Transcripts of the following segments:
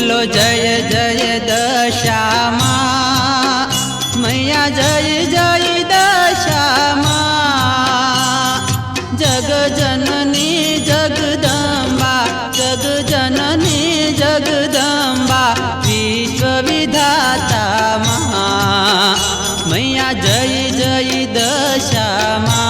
बोलो जय जय दशामा मैया जय जय दशामा जग जननी जगदम्बा जग जननी जगदम्बा विश्वविधाता महा मैया जय जय दशामा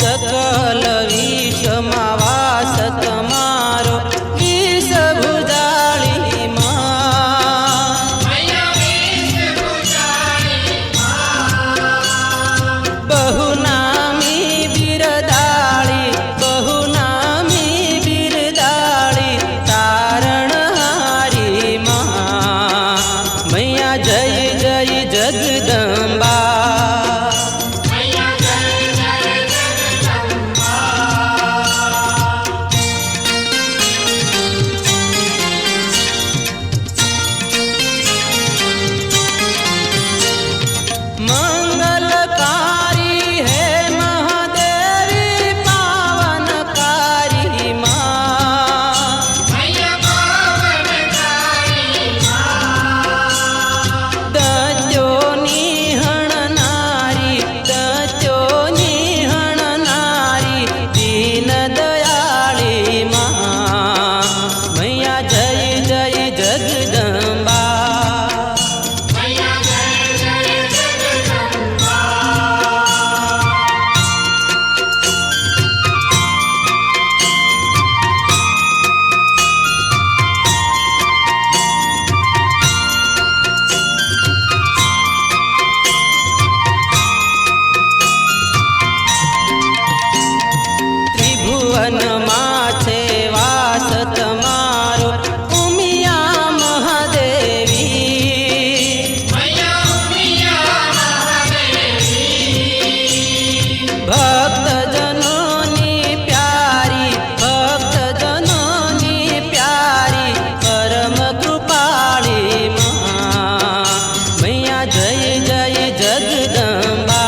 सकल विश्वमा वास तमारो विष भुजाळी बहुनामी बिरदाळी बहुनामी बिरदाळी तारणहारी मैया जय जय जगदम्बा माछे वास तमारो उमिया महादेवी भक्त जनोनी प्यारी परम कृपाली मैया जय जय जगदम्बा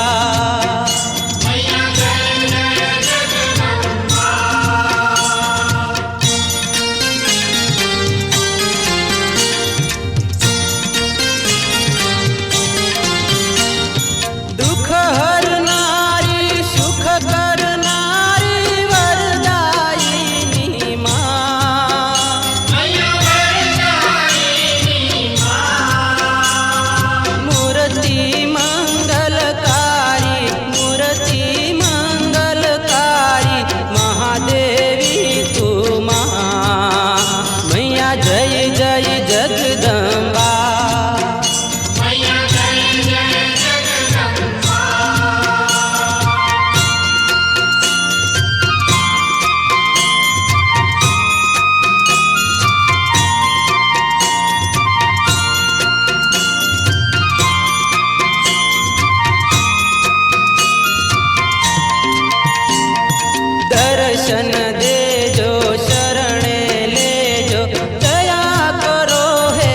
जय जय जगदम्बा दर्शन देजो शरणे लेजो दया करो हे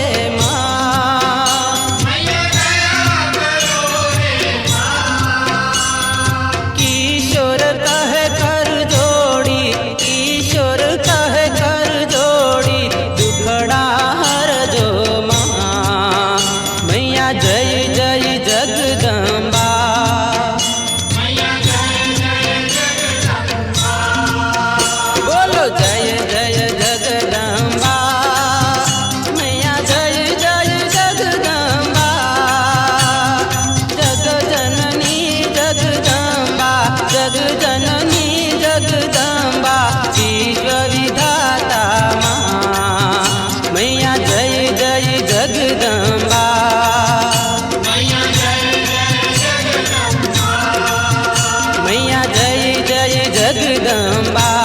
किशोर कहे कर जोड़ी दुखड़ा हर जो मैया जय जय जगदम्बा जय जय जगदम्बा मैया जय जय जगदम्बा जग जननी जगदम्बा जग जननी जगदम्बा विश्वविधाता मैया जय जय जगदम्बा मैया जय जय जगदम्बा।